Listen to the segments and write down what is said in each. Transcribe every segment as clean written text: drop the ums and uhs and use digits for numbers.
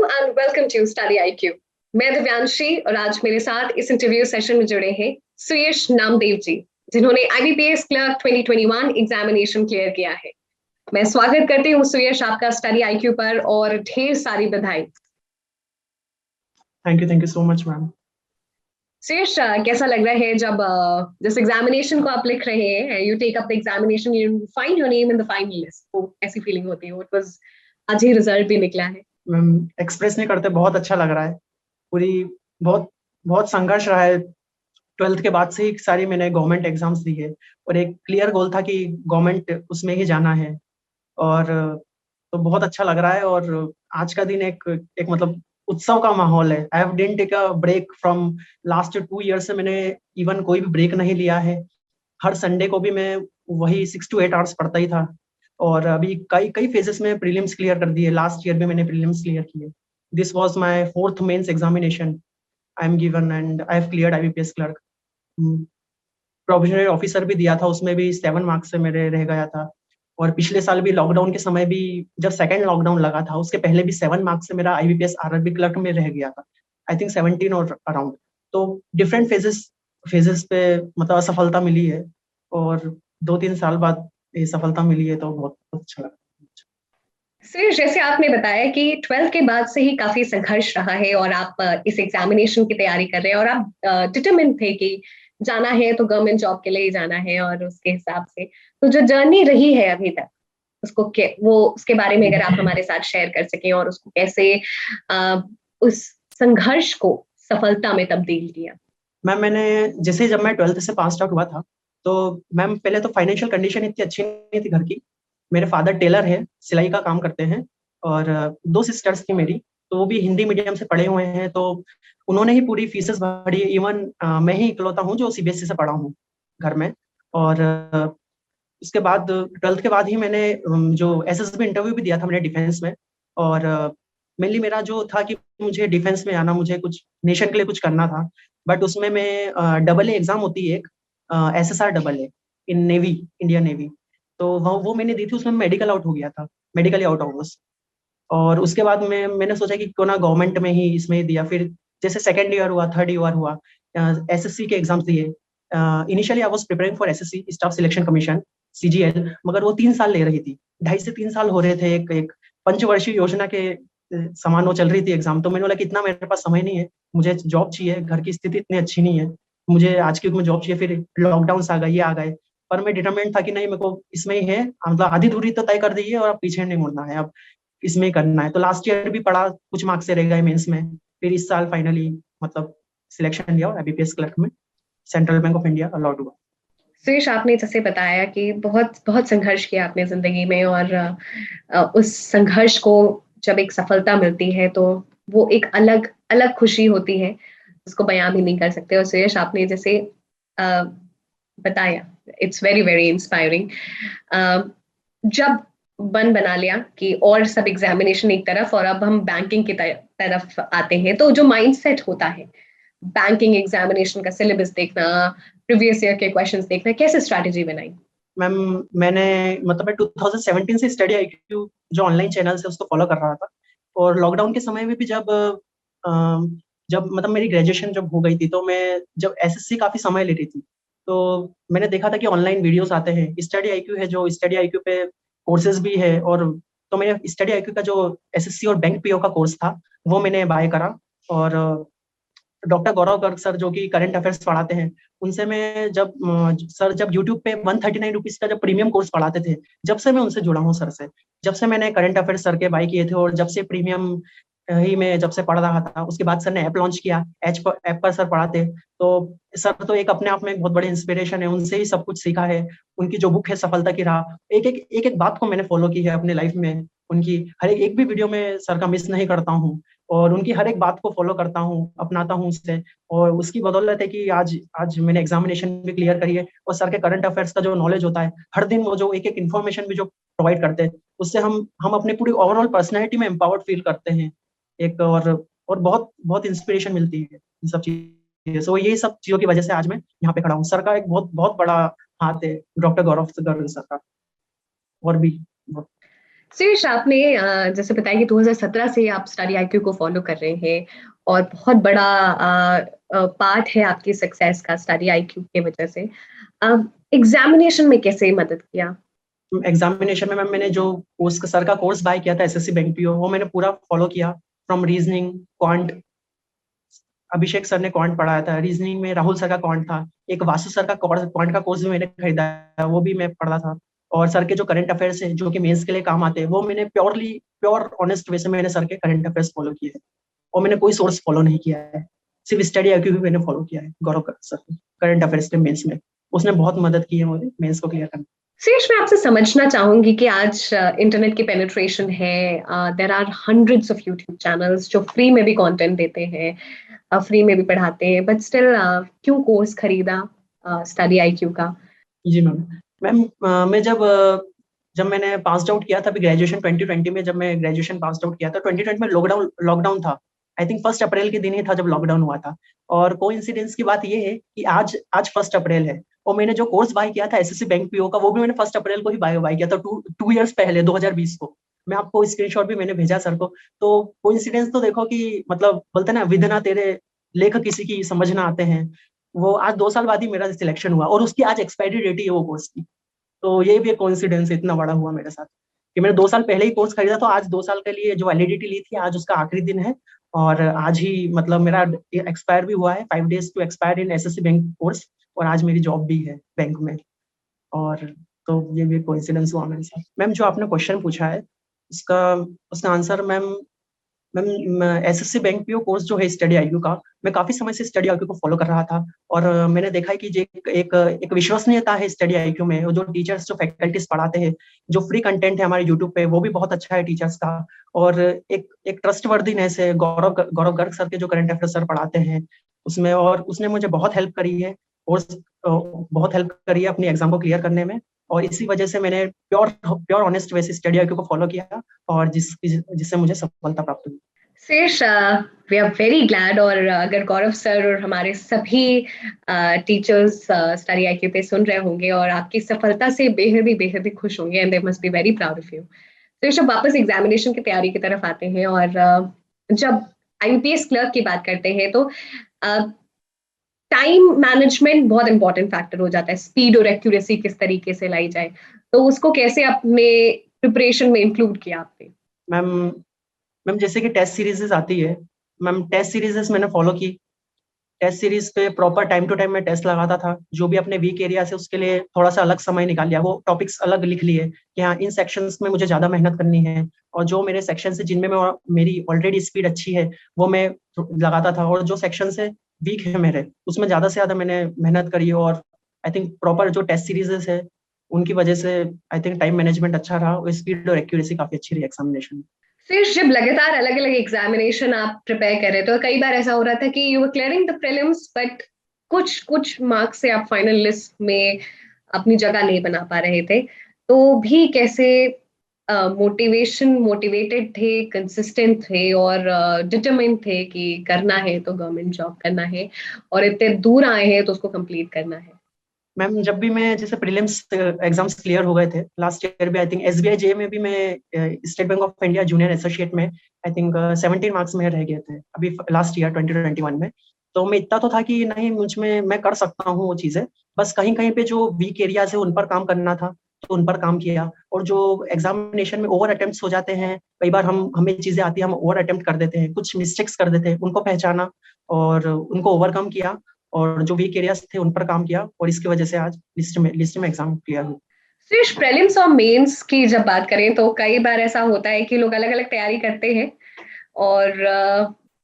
And welcome to study IQ. मैं दिव्यांशी और आज मेरे साथ इस इंटरव्यू सेशन में जुड़े हैं सुयश नामदेव जी, जिन्होंने आईबीपीएस क्लर्क 2021 एग्जामिनेशन क्लियर किया है। मैं स्वागत करती हूँ सुयश आपका स्टडी आईक्यू पर और ढेर सारी बधाई। Thank you so much ma'am. Suyash, कैसा लग रहा है जब जिस एग्जामिनेशन को आप लिख रहे हैं, you take up the examination, you find your name in the final list, वो ऐसी फीलिंग होती है? इट वाज आज ही रिजल्ट भी निकला है। मैम एक्सप्रेस नहीं करते, बहुत अच्छा लग रहा है। पूरी बहुत बहुत संघर्ष रहा है। 12th के बाद से ही सारी मैंने गवर्नमेंट एग्जाम्स दी है और एक क्लियर गोल था कि गवर्नमेंट उसमें ही जाना है। और तो बहुत अच्छा लग रहा है। और आज का दिन एक एक मतलब उत्सव का माहौल है। I have didn't take a break from last 2 year से। मैंने इवन कोई भी ब्रेक नहीं लिया है। हर संडे को भी मैं वही 6 to 8 आवर्स पढ़ता ही था। और अभी कई कई फेजेस में प्रीलिम्स क्लियर कर दिए। लास्ट ईयर भी मैंने प्रीलिम्स क्लियर किए। This was my 4th mains examination I am given and I have cleared IBPS clerk. Provisional officer भी दिया था, उसमें भी 7 मार्क्स से मेरे रह गया था। और पिछले साल भी लॉकडाउन के समय भी, जब सेकंड लॉकडाउन लगा था उसके पहले भी 7 मार्क्स से मेरा आईबीपीएस आरआरबी क्लर्क में रह गया था। आई थिंक 17 और अराउंड। तो डिफरेंट फेजेस पे मतलब असफलता मिली है और 2-3 साल बाद ये सफलता मिली है, तो बहुत अच्छा लगा। सर, जैसे आपने बताया कि 12th के बाद से ही काफी संघर्ष रहा है और आप इस एग्जामिनेशन की तैयारी कर रहे हैं और आप डिटरमिन थे कि जाना है तो गवर्नमेंट जॉब के लिए ही जाना है, और उसके हिसाब से तो जो जर्नी रही है अभी तक, उसके बारे में अगर आप हमारे साथ शेयर कर सकें और उसको कैसे उस संघर्ष को सफलता में तब्दील किया। मैम जब मैं 12th से पास आउट हुआ था, तो मैम पहले तो फाइनेंशियल कंडीशन इतनी अच्छी नहीं थी घर की। मेरे फादर टेलर है, सिलाई का काम करते हैं। और 2 सिस्टर्स थी मेरी, तो वो भी हिंदी मीडियम से पढ़े हुए हैं, तो उन्होंने ही पूरी फीसेस भरी। इवन मैं ही इकलौता हूँ जो सीबीएसई से पढ़ा हूँ घर में। और उसके बाद 12th के बाद ही मैंने जो एसएसबी इंटरव्यू भी दिया था मैंने डिफेंस में। और मेनली मेरा जो था कि मुझे डिफेंस में आना, मुझे कुछ नेशन के लिए कुछ करना था। बट उसमें मैं AA एग्जाम होती है एक, SSR AA इन नेवी, इंडियन नेवी। तो वो मैंने दी थी, उसमें मेडिकल आउट हो गया था, मेडिकली आउट ऑफ। और उसके बाद मैंने सोचा कि क्यों ना गवर्नमेंट में ही इसमें ही दिया। फिर जैसे सेकेंड ईयर हुआ, थर्ड ईयर हुआ, एसएससी के एग्जाम्स दिए। Initially I was preparing for SSC, staff selection commission, CGL, मगर वो 3 साल ले रही थी। 2.5 से 3 साल हो रहे थे। एक पंचवर्षीय योजना के समान वो चल रही थी एग्जाम। तो मैंने बोला कि इतना मेरे पास समय नहीं है, मुझे जॉब चाहिए, घर की स्थिति इतनी अच्छी नहीं है, मुझे आज के युग में जॉब चाहिए। फिर लॉकडाउन आ गए, ये आ गए, पर मैं डिटरमिनेट था कि नहीं, मेरे को इसमें ही है। मतलब आधी दूरी तो तय कर दी है और अब पीछे नहीं मुड़ना है, अब इसमें ही करना है। तो लास्ट ईयर भी पढ़ा, कुछ मार्क्स से रह गए मेंस में। फिर इस साल फाइनली मतलब सिलेक्शन लिया और आईबीपीएस क्लर्क में central bank of India allot हुआ। सुरेश, आपने जैसे बताया कि बहुत बहुत संघर्ष किया आपने जिंदगी में, और उस संघर्ष को जब एक सफलता मिलती है तो वो एक अलग अलग खुशी होती है, उसको बयां भी नहीं कर सकते। और सुरेश, आपने जैसे बताया, इट्स वेरी वेरी इंस्पायरिंग। जब बना लिया कि और सब एग्जामिनेशन एक तरफ और अब हम बैंकिंग की तरफ आते हैं, तो जो माइंडसेट होता है, बैंकिंग एग्जामिनेशन का सिलेबस देखना, प्रीवियस ईयर के क्वेश्चंस देखना, कैसे स्ट्रैटेजी बनाई? मैम मैंने मतलब मैं 2017 से स्टडी आईक्यू जो ऑनलाइन चैनल है उसको फॉलो कर रहा था। और लॉकडाउन के समय में भी जब मतलब मेरी ग्रेजुएशन जब हो गई थी, तो मैं जब एसएससी काफी समय ले रही थी, तो मैंने देखा था कि ऑनलाइन वीडियोस आते हैं। स्टडी आईक्यू है, जो स्टडी आईक्यू पे कोर्सेज भी है। और तो मैंने स्टडी आईक्यू का जो एसएससी और बैंक पीओ का कोर्स था वो मैंने बाय करा। और डॉक्टर गौरव गर्ग सर जो कि करंट अफेयर्स पढ़ाते हैं, उनसे मैं जब यूट्यूब पे 139 रुपीज का जब प्रीमियम कोर्स पढ़ाते थे, जब से मैं उनसे जुड़ा हूँ सर से। जब से मैंने करंट अफेयर्स सर के बाय किए थे और जब से प्रीमियम ही मैं जब से पढ़ रहा था, उसके बाद सर ने ऐप लॉन्च किया, ऐप पर सर पढ़ाते। तो सर तो एक अपने आप में एक बहुत बड़े इंस्पिरेशन है, उनसे ही सब कुछ सीखा है। उनकी जो बुक है सफलता की राह, एक एक बात को मैंने फॉलो की है अपने लाइफ में। उनकी हर एक भी वीडियो में सर का मिस नहीं करता हूँ और उनकी हर एक बात को फॉलो करता हूँ, अपनाता हूँ उससे। और उसकी बदौलत है कि आज आज मैंने एग्जामिनेशन भी क्लियर करी है। और सर के करंट अफेयर्स का जो नॉलेज होता है, हर दिन वो जो एक एक इन्फॉर्मेशन भी जो प्रोवाइड करते हैं, उससे हम अपनी पूरी ओवरऑल पर्सनैलिटी में एम्पावर्ड फील करते हैं एक। और बहुत बहुत इंस्पिरेशन मिलती है इन सब चीजें। सो यही सब चीजों की वजह से आज मैं यहाँ पे खड़ा हूँ। सर का एक बहुत बहुत बड़ा हाथ है, डॉक्टर गौरव गर्ग सर का। और भी सुरेश, आपने जैसे बताया कि 2017 से आप स्टडी आईक्यू को फॉलो कर रहे हैं और बहुत बड़ा पार्ट है आपकी सक्सेस का स्टडी आईक्यू की वजह से। एग्जामिनेशन में कैसे मदद किया? एग्जामिनेशन में मैम मैंने जो कोर्स सर का कोर्स बाय किया था एसएससी बैंक पीओ, वो मैंने पूरा फॉलो किया। From reasoning, quant, Abhishek sir ने क्वांट पढ़ाया था। रीजनिंग में राहुल सर का क्वांट था। एक वासु सर का क्वांट का कोर्स भी मैंने खरीदा है, वो भी मैं पढ़ा था। और सर के जो करंट अफेयर्स है जो कि मेंस के लिए काम आते हैं, वो मैंने प्योर ऑनेस्ट वे से मैंने सर के करंट अफेयर्स फॉलो किए हैं। और मैंने कोई सोर्स फॉलो नहीं किया है, सिर्फ स्टडी आईक्यू भी मैंने फॉलो किया है। गौरव सर करंट अफेयर्स के मेंस में उसने बहुत मदद की है मुझे मेंस को क्लियर करने। सुरेश, मैं आपसे समझना चाहूंगी कि आज इंटरनेट की पेनिट्रेशन है, there are hundreds of YouTube channels जो फ्री में भी कंटेंट देते हैं, फ्री में भी पढ़ाते हैं, बट स्टिल क्यों कोर्स खरीदा स्टडी आईक्यू का? जी मैम। मैम मैं जब मैंने पास आउट किया था अभी ग्रेजुएशन 2020 में, जब मैं ग्रेजुएशन पास आउट किया था 2020 में लॉकडाउन लॉकडाउन था। आई थिंक 1 अप्रैल के दिन ही था जब लॉकडाउन हुआ था। और कोइंसिडेंस की बात ये है कि आज आज 1 अप्रैल है, और मैंने जो कोर्स बाय किया था एसएससी बैंक पीओ का, वो भी मैंने 1 अप्रैल को ही बाय किया था, टू ईयर्स पहले 2020 को। मैं आपको स्क्रीनशॉट भी मैंने भेजा सर को। तो कोइंसिडेंस तो देखो कि मतलब बोलते ना, विधना तेरे लेख किसी की समझ ना आते हैं। वो आज 2 साल बाद ही मेरा सिलेक्शन हुआ, और उसकी आज एक्सपायरी डेट ही है वो कोर्स की। तो ये भी एक कोइंसिडेंस इतना बड़ा हुआ मेरे साथ कि मैंने 2 साल पहले ही कोर्स खरीदा, तो आज 2 साल के लिए जो वैलिडिटी ली थी, आज उसका आखिरी दिन है। और आज ही मतलब मेरा एक्सपायर भी हुआ है, 5 days to expire in SSC bank course. और आज मेरी जॉब भी है बैंक में। और तो ये भी कोइंसिडेंस हुआ मेरे साथ। मैम जो आपने क्वेश्चन पूछा है, उसका उसका answer ma'am ma'am SSC bank PO course जो है स्टडी आईक्यू का, मैं काफी समय से स्टडी आईक्यू को फॉलो कर रहा था। और मैंने देखा है कि जो एक विश्वसनीयता है स्टडी आईक्यू में। और जो टीचर्स जो फैकल्टीज पढ़ाते हैं, जो फ्री कंटेंट है हमारे यूट्यूब पे, वो भी बहुत अच्छा है टीचर्स का। और एक ट्रस्टवर्दीनेस है। गौरव गर्ग सर के जो करंट अफेयर सर पढ़ाते हैं उसमें, और उसने मुझे बहुत हेल्प करी है, और बहुत हेल्प करी है अपनी एग्जाम को क्लियर करने में। और इसी वजह से मैंने प्योर ऑनेस्ट वे से स्टडी आईक्यू को फॉलो किया, और जिससे मुझे सफलता प्राप्त हुई। Suresh, we are very glad. और अगर गौरव सर और हमारे सभी टीचर्स स्टडी आईक्यू पे सुन रहे होंगे और आपकी सफलता से बेहद ही खुश होंगे, and they must be very proud of you. Suresh, अब वापस एग्जामिनेशन की तैयारी की तरफ आते हैं, और जब आईपीएस क्लर्क की बात करते हैं तो टाइम मैनेजमेंट बहुत इंपॉर्टेंट फैक्टर हो जाता है। स्पीड और एक्यूरेसी किस तरीके से लाई जाए, तो उसको कैसे अपने प्रिपरेशन में इंक्लूड किया आपने? मैम मैम जैसे कि टेस्ट सीरीजेस आती है, मैम टेस्ट सीरीजेस मैंने फॉलो की। टेस्ट सीरीज पे प्रॉपर टाइम टू टाइम मैं टेस्ट लगाता था। जो भी अपने वीक एरिया से उसके लिए थोड़ा सा अलग समय निकाल लिया, वो टॉपिक्स अलग लिख लिए कि हाँ इन सेक्शंस में मुझे ज्यादा मेहनत करनी है। और जो मेरे सेक्शन से जिनमें मेरी ऑलरेडी स्पीड अच्छी है, वो मैं लगाता था। और जो सेक्शन से वीक है मेरे, उसमें ज्यादा से ज्यादा मैंने मेहनत करी। और आई थिंक प्रॉपर जो टेस्ट सीरीजेस है उनकी वजह से आई थिंक टाइम मैनेजमेंट अच्छा रहा, और स्पीड और एक्यूरेसी काफी अच्छी रही एग्जामिनेशन में। फिर जब लगातार अलग अलग एग्जामिनेशन आप प्रिपेयर कर रहे तो कई बार ऐसा हो रहा था कि you were clearing the prelims, but कुछ कुछ मार्क्स से आप फाइनल लिस्ट में अपनी जगह नहीं बना पा रहे थे, तो भी कैसे मोटिवेटेड थे, कंसिस्टेंट थे और डिटरमाइंड थे कि करना है तो गवर्नमेंट जॉब करना है, और इतने दूर आए हैं तो उसको कंप्लीट करना है? मैम जब भी मैं जैसे प्रीलिम्स एग्जाम्स क्लियर हो गए थे लास्ट ईयर भी, आई थिंक एसबीआई जे में भी मैं state bank of India junior associate में आई थिंक 17 मार्क्स में रह गए थे अभी लास्ट ईयर 2021 में। तो मैं इतना तो था कि नहीं, मुझ में मैं कर सकता हूँ वो चीजें। बस कहीं कहीं पे जो वीक एरियाज है उन पर काम करना था, तो उन पर काम किया। और जो एग्जामिनेशन में ओवर अटेम्प्ट्स हो जाते हैं, कई बार हमें चीजें आती है, हम ओवर अटेम्प्ट कर देते हैं, कुछ मिस्टेक्स कर देते हैं, उनको पहचाना और उनको ओवरकम किया। और जो वीक एरियाज थे उन पर काम किया, और इसकी वजह से आज लिस्ट में एग्जाम क्लियर हुई। सुरेश, प्रीलिम्स और मेंस की जब बात करें तो कई बार ऐसा होता है कि लोग अलग अलग तैयारी करते हैं, और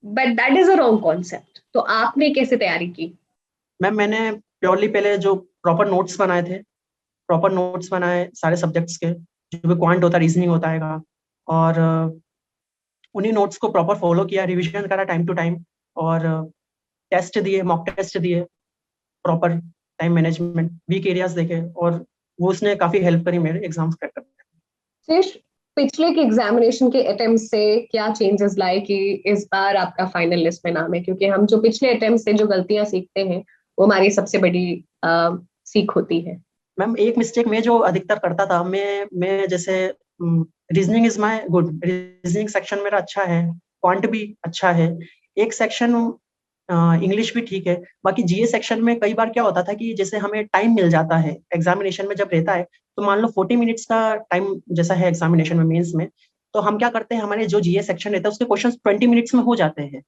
but that is a wrong concept. तो आपने कैसे तैयारी की? मैम मैंने प्योरली पहले जो प्रॉपर नोट्स बनाए सारे सब्जेक्ट्स के, जो भी क्वांट होता है, रीजनिंग होता है। और उन्हीं नोट्स को प्रॉपर फॉलो किया, रिविजन करा टाइम टू टाइम। और टेस्ट दिए, मॉक टेस्ट दिए, proper time management, weak areas देखे, और वो उसने काफी हेल्प करी मेरे एग्जाम्स क्रैक करने में। सुरेश, पिछले के एग्जामिनेशन के अटेम्प्ट से क्या चेंजेस लाए कि इस बार आपका फाइनल लिस्ट में नाम है? क्योंकि हम जो पिछले अटेम्प्ट से जो गलतियां सीखते हैं वो हमारी सबसे बड़ी सीख होती है। मैम एक मिस्टेक मैं जो अधिकतर करता था, मैं जैसे reasoning is my good, reasoning section मेरा अच्छा है, क्वांट भी अच्छा है, एक सेक्शन इंग्लिश भी ठीक है। बाकी जीए सेक्शन में कई बार क्या होता था कि जैसे हमें टाइम मिल जाता है एग्जामिनेशन में जब रहता है, तो मान लो 40 मिनट्स का टाइम जैसा है एग्जामिनेशन में, मेंस में, तो हम क्या करते हैं, हमारे जो जीए सेक्शन रहता है उसके क्वेश्चन 20 मिनट्स में हो जाते हैं।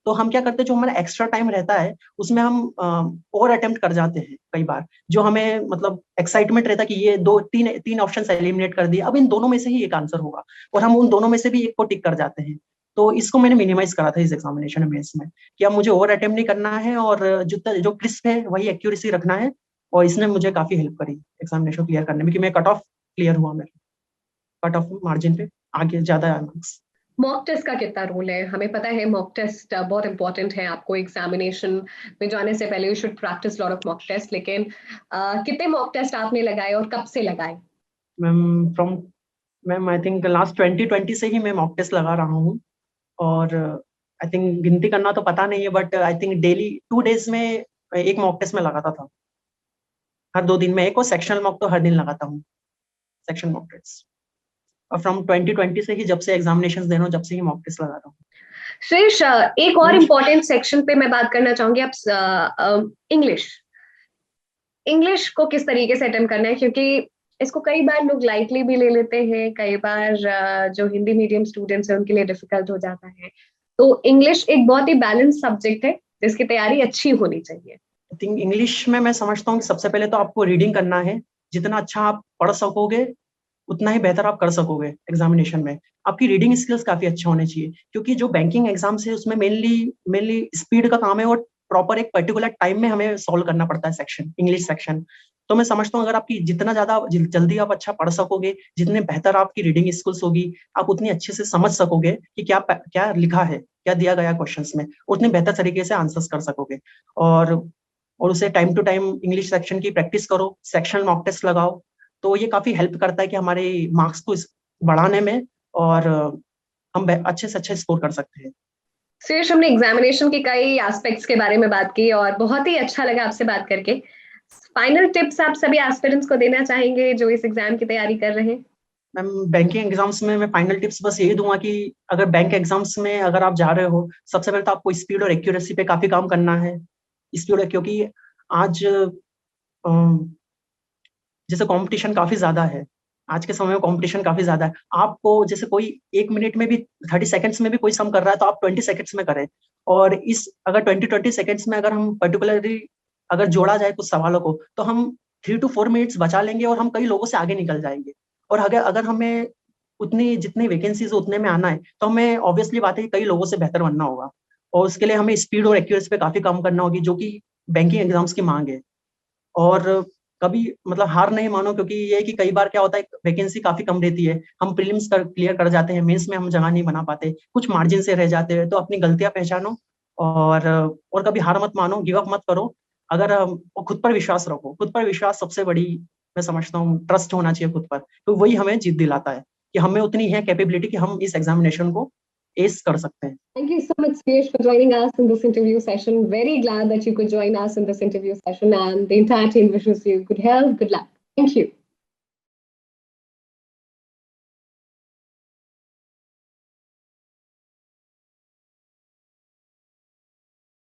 तो हम क्या करते हैं, जो हमारा एक्स्ट्रा टाइम रहता है उसमें हम और अटेम्प्ट कर जाते हैं कई बार, जो हमें मतलब एक्साइटमेंट रहता है कि ये दो तीन तीन ऑप्शन एलिमिनेट कर दिए, अब इन दोनों में से ही एक आंसर होगा, और हम उन दोनों में से भी एक को टिक कर जाते हैं। तो इसको मैंने मिनिमाइज करा था इस एग्जामिनेशन में, इसमें कि अब मुझे ओवर अटेम्प्ट नहीं करना है, और जो क्रिस्प है वही एक्यूरेसी रखना है। और इसने मुझे काफी हेल्प करी एग्जामिनेशन क्लियर करने में, कि मैं कट ऑफ क्लियर हुआ, मेरा कट ऑफ मार्जिन पे आगे ज्यादा मार्क्स। मॉक टेस्ट का कितना रोल है? हमें पता है मॉक टेस्ट बहुत इंपॉर्टेंट है, आपको एग्जामिनेशन में जाने से पहले you should practice lot of mock test, लेकिन कितने मॉक टेस्ट आपने लगाए और कब से लगाए? Ma'am from ma'am I think last 2020 से ही मैं मॉक टेस्ट लगा रहा हूँ, और आई थिंक गिनती करना तो पता नहीं है, but I think daily 2 days में एक मॉक टेस्ट में लगाता था, हर 2 दिन में एक, और सेक्शनल मॉक तो हर दिन लगाता हूँ, सेक्शन मॉक टेस्ट। और फ्रॉम 2020 से ही, जब से एग्जामिनेशन दे रहा हूँ, जब से ही मॉक टेस्ट लगा रहा हूँ। श्रेष, एक और इम्पोर्टेंट सेक्शन पे मैं बात करना चाहूंगी, आप इंग्लिश इंग्लिश को किस तरीके से अटेम्प्ट करना है, क्योंकि इसको कई बार लोग लाइटली भी ले लेते हैं, कई बार जो हिंदी मीडियम स्टूडेंट्स हैं उनके लिए डिफिकल्ट हो जाता है। तो इंग्लिश एक बहुत ही बैलेंस सब्जेक्ट है जिसकी तैयारी अच्छी होनी चाहिए। आई थिंक इंग्लिश में मैं समझता हूँ कि सबसे पहले तो आपको रीडिंग करना है, जितना अच्छा आप पढ़ सकोगे उतना ही बेहतर आप कर सकोगे एग्जामिनेशन में। आपकी रीडिंग स्किल्स काफी अच्छे होने चाहिए, क्योंकि जो बैंकिंग एग्जाम्स है उसमें मेनली मेनली स्पीड का काम है, और प्रॉपर एक पर्टिकुलर टाइम में हमें सॉल्व करना पड़ता है सेक्शन, इंग्लिश सेक्शन। तो मैं समझता हूँ अगर आपकी जितना ज्यादा जल्दी आप अच्छा पढ़ सकोगे, जितने बेहतर आपकी रीडिंग स्किल्स होगी, आप उतनी अच्छे से समझ सकोगे कि क्या क्या लिखा है, क्या दिया गया क्वेश्चंस में, उतने बेहतर तरीके से आंसर्स कर सकोगे। और और उसे time to time English section की प्रैक्टिस करो, सेक्शनल मॉक टेस्ट लगाओ, तो ये काफी हेल्प करता है कि हमारे मार्क्स को बढ़ाने में, और हम अच्छे से अच्छे स्कोर कर सकते हैं। सुरेश, हमने एग्जामिनेशन के कई एस्पेक्ट्स के बारे में बात की और बहुत ही अच्छा लगा आपसे बात करके। फाइनल टिप्स आप सभी एस्पिरेंट्स को देना चाहेंगे जो इस एग्जाम की तैयारी कर रहे हैं? मैम बैंकिंग एग्जाम्स में मैं फाइनल टिप्स बस यही दूंगा कि अगर बैंक एग्जाम्स में अगर आप जा रहे हो, सबसे पहले तो आपको स्पीड और एक्यूरेसी पे काफी काम करना है। स्पीड, क्योंकि आज जैसे कंपटीशन काफी ज्यादा है, आज के समय में कंपटीशन काफी ज्यादा है। आपको जैसे कोई 1 मिनट में भी 30 सेकंड्स में भी कोई सम कर रहा है, तो आप 20 सेकंड्स में करें। और इस अगर 20 सेकंड्स में अगर हम पर्टिकुलरली अगर जोड़ा जाए कुछ सवालों को, तो हम 3 to 4 मिनट्स बचा लेंगे, और हम कई लोगों से आगे निकल जाएंगे। और अगर अगर हमें उतनी जितनी वैकेंसीज उतने में आना है, तो हमें ऑब्वियसली बात है कि कई लोगों से बेहतर बनना होगा, और उसके लिए हमें स्पीड और एक्यूरेसी पे काफी काम करना होगी, जो कि बैंकिंग एग्जाम्स की मांग है। और कभी मतलब हार नहीं मानो, क्योंकि ये है कि कई बार क्या होता है, वैकेंसी काफी कम रहती है, हम प्रीलिम्स क्लियर कर जाते हैं, मेंस में हम जगह नहीं बना पाते, कुछ मार्जिन से रह जाते हैं। तो अपनी गलतियां पहचानो, और कभी हार मत मानो, गिव अप मत करो। अगर और खुद पर विश्वास रखो, खुद पर विश्वास सबसे बड़ी मैं समझता हूँ, ट्रस्ट होना चाहिए खुद पर, तो वही हमें जीत दिलाता है कि हमें उतनी है कैपेबिलिटी कि हम इस एग्जामिनेशन को एस कर सकते हैं। Thank you so much, Suresh, for joining us in this interview session. Very glad that you could join us in this interview session, and the entire team wishes you good health, good luck. Thank you.